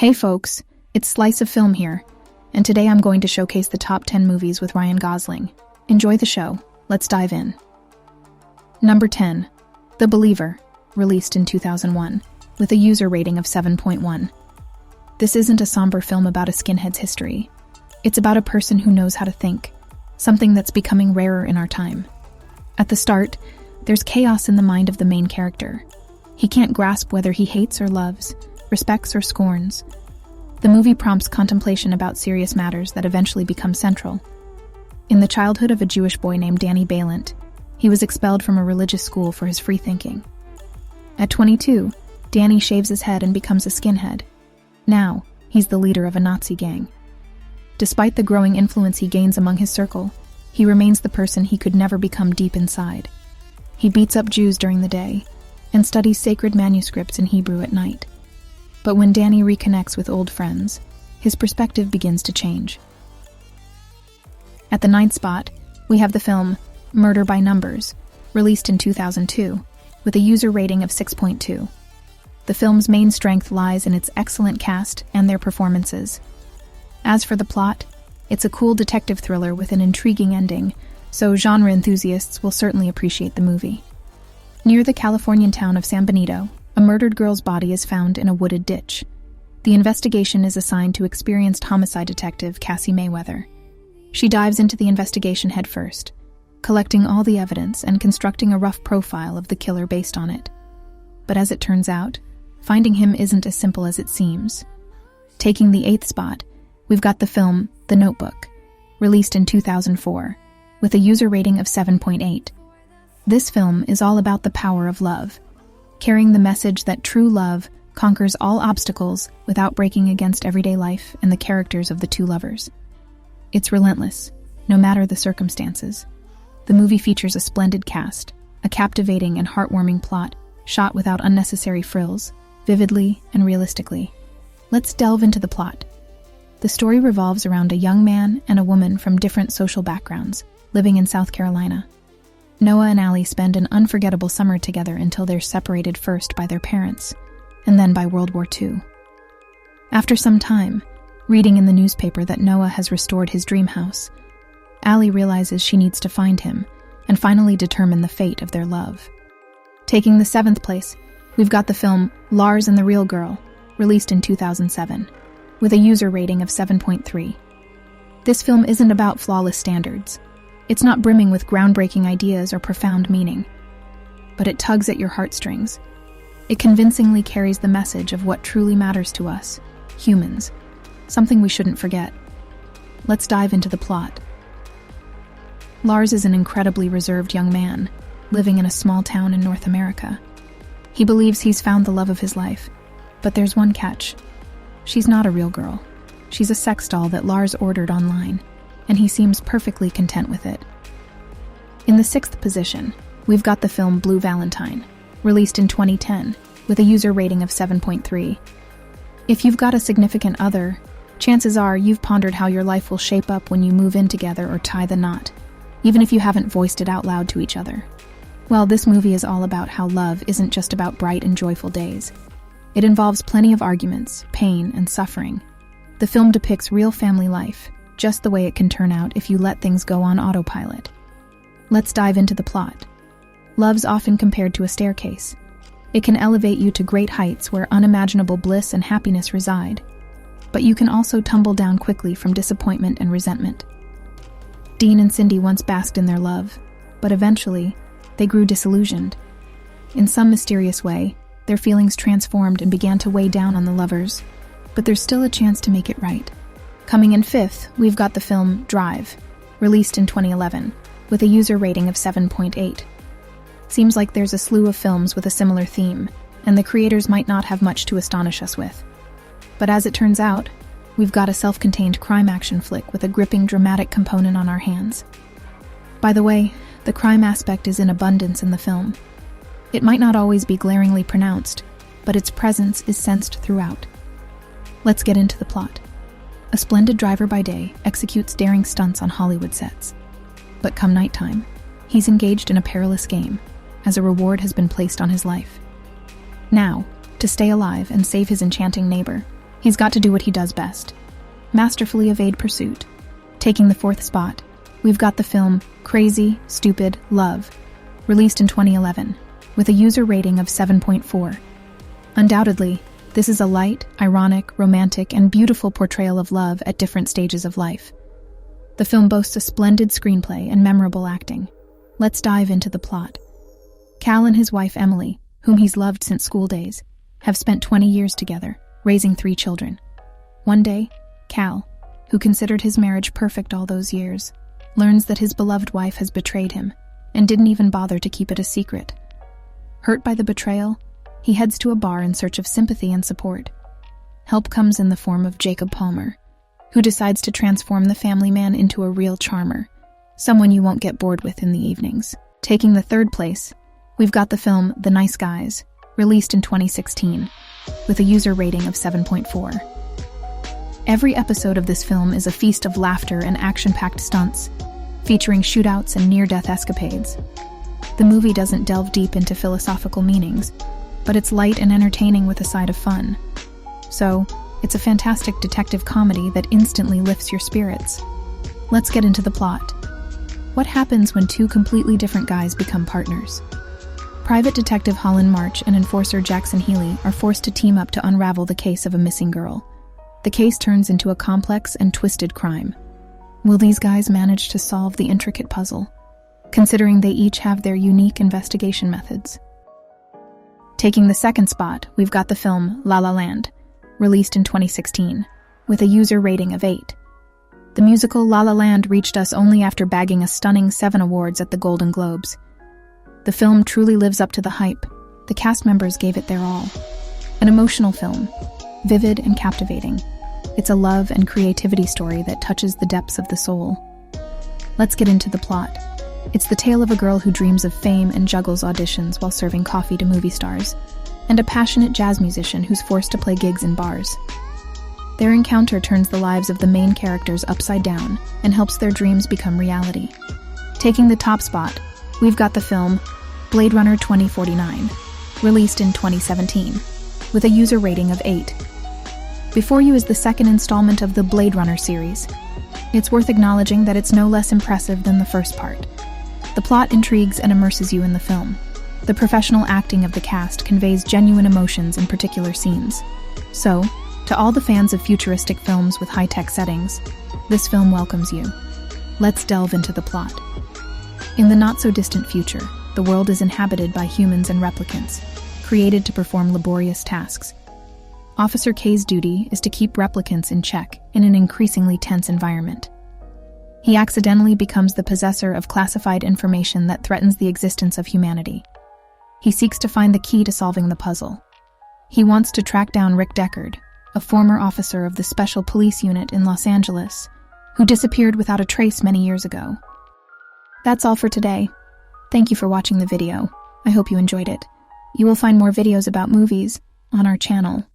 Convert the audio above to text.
Hey folks, it's Slice of Film here, and today I'm going to showcase the top 10 movies with Ryan Gosling. Enjoy the show. Let's dive in. Number 10. The Believer, released in 2001, with a user rating of 7.1. This isn't a somber film about a skinhead's history. It's about a person who knows how to think, something that's becoming rarer in our time. At the start, there's chaos in the mind of the main character. He can't grasp whether he hates or loves, respects or scorns. The movie prompts contemplation about serious matters that eventually become central. In the childhood of a Jewish boy named Danny Balint, he was expelled from a religious school for his free thinking. At 22, Danny shaves his head and becomes a skinhead. Now, he's the leader of a Nazi gang. Despite the growing influence he gains among his circle, he remains the person he could never become deep inside. He beats up Jews during the day and studies sacred manuscripts in Hebrew at night. But when Danny reconnects with old friends, his perspective begins to change. At the 9th spot, we have the film Murder by Numbers, released in 2002, with a user rating of 6.2. The film's main strength lies in its excellent cast and their performances. As for the plot, it's a cool detective thriller with an intriguing ending, so genre enthusiasts will certainly appreciate the movie. Near the Californian town of San Benito, a murdered girl's body is found in a wooded ditch. The investigation is assigned to experienced homicide detective Cassie Mayweather. She dives into the investigation headfirst, collecting all the evidence and constructing a rough profile of the killer based on it. But as it turns out, finding him isn't as simple as it seems. Taking the 8th spot, we've got the film The Notebook, released in 2004, with a user rating of 7.8. This film is all about the power of love, carrying the message that true love conquers all obstacles without breaking against everyday life and the characters of the two lovers. It's relentless, no matter the circumstances. The movie features a splendid cast, a captivating and heartwarming plot, shot without unnecessary frills, vividly and realistically. Let's delve into the plot. The story revolves around a young man and a woman from different social backgrounds, living in South Carolina. Noah and Allie spend an unforgettable summer together until they're separated first by their parents, and then by World War II. After some time, reading in the newspaper that Noah has restored his dream house, Allie realizes she needs to find him and finally determine the fate of their love. Taking the 7th place, we've got the film Lars and the Real Girl, released in 2007, with a user rating of 7.3. This film isn't about flawless standards. It's not brimming with groundbreaking ideas or profound meaning, but it tugs at your heartstrings. It convincingly carries the message of what truly matters to us, humans, something we shouldn't forget. Let's dive into the plot. Lars is an incredibly reserved young man, living in a small town in North America. He believes he's found the love of his life, but there's one catch. She's not a real girl. She's a sex doll that Lars ordered online, and he seems perfectly content with it. In the 6th position, we've got the film Blue Valentine, released in 2010, with a user rating of 7.3. If you've got a significant other, chances are you've pondered how your life will shape up when you move in together or tie the knot, even if you haven't voiced it out loud to each other. Well, this movie is all about how love isn't just about bright and joyful days. It involves plenty of arguments, pain, and suffering. The film depicts real family life, just the way it can turn out if you let things go on autopilot. Let's dive into the plot. Love's often compared to a staircase. It can elevate you to great heights where unimaginable bliss and happiness reside, but you can also tumble down quickly from disappointment and resentment. Dean and Cindy once basked in their love, but eventually, they grew disillusioned. In some mysterious way, their feelings transformed and began to weigh down on the lovers, but there's still a chance to make it right. Coming in 5th, we've got the film Drive, released in 2011, with a user rating of 7.8. Seems like there's a slew of films with a similar theme, and the creators might not have much to astonish us with. But as it turns out, we've got a self-contained crime action flick with a gripping dramatic component on our hands. By the way, the crime aspect is in abundance in the film. It might not always be glaringly pronounced, but its presence is sensed throughout. Let's get into the plot. A splendid driver by day executes daring stunts on Hollywood sets. But come nighttime, he's engaged in a perilous game, as a reward has been placed on his life. Now, to stay alive and save his enchanting neighbor, He's got to do what he does best: masterfully evade pursuit. Taking the 4th spot, we've got the film Crazy, Stupid, Love, released in 2011, with a user rating of 7.4. Undoubtedly, this is a light, ironic, romantic, and beautiful portrayal of love at different stages of life. The film boasts a splendid screenplay and memorable acting. Let's dive into the plot. Cal and his wife Emily, whom he's loved since school days, have spent 20 years together, raising 3 children. One day, Cal, who considered his marriage perfect all those years, learns that his beloved wife has betrayed him and didn't even bother to keep it a secret. Hurt by the betrayal, he heads to a bar in search of sympathy and support. Help comes in the form of Jacob Palmer, who decides to transform the family man into a real charmer, someone you won't get bored with in the evenings. Taking the 3rd place, we've got the film The Nice Guys, released in 2016, with a user rating of 7.4. Every episode of this film is a feast of laughter and action-packed stunts, featuring shootouts and near-death escapades. The movie doesn't delve deep into philosophical meanings, but it's light and entertaining with a side of fun. So, it's a fantastic detective comedy that instantly lifts your spirits. Let's get into the plot. What happens when 2 completely different guys become partners? Private Detective Holland March and Enforcer Jackson Healy are forced to team up to unravel the case of a missing girl. The case turns into a complex and twisted crime. Will these guys manage to solve the intricate puzzle, considering they each have their unique investigation methods? Taking the 2nd spot, we've got the film La La Land, released in 2016, with a user rating of 8. The musical La La Land reached us only after bagging a stunning 7 awards at the Golden Globes. The film truly lives up to the hype. The cast members gave it their all. An emotional film, vivid and captivating. It's a love and creativity story that touches the depths of the soul. Let's get into the plot. It's the tale of a girl who dreams of fame and juggles auditions while serving coffee to movie stars, and a passionate jazz musician who's forced to play gigs in bars. Their encounter turns the lives of the main characters upside down and helps their dreams become reality. Taking the top spot, we've got the film Blade Runner 2049, released in 2017, with a user rating of 8. Before You is the 2nd installment of the Blade Runner series. It's worth acknowledging that it's no less impressive than the first part. The plot intrigues and immerses you in the film. The professional acting of the cast conveys genuine emotions in particular scenes. So, to all the fans of futuristic films with high-tech settings, this film welcomes you. Let's delve into the plot. In the not-so-distant future, the world is inhabited by humans and replicants, created to perform laborious tasks. Officer K's duty is to keep replicants in check in an increasingly tense environment. He accidentally becomes the possessor of classified information that threatens the existence of humanity. He seeks to find the key to solving the puzzle. He wants to track down Rick Deckard, a former officer of the Special Police Unit in Los Angeles, who disappeared without a trace many years ago. That's all for today. Thank you for watching the video. I hope you enjoyed it. You will find more videos about movies on our channel.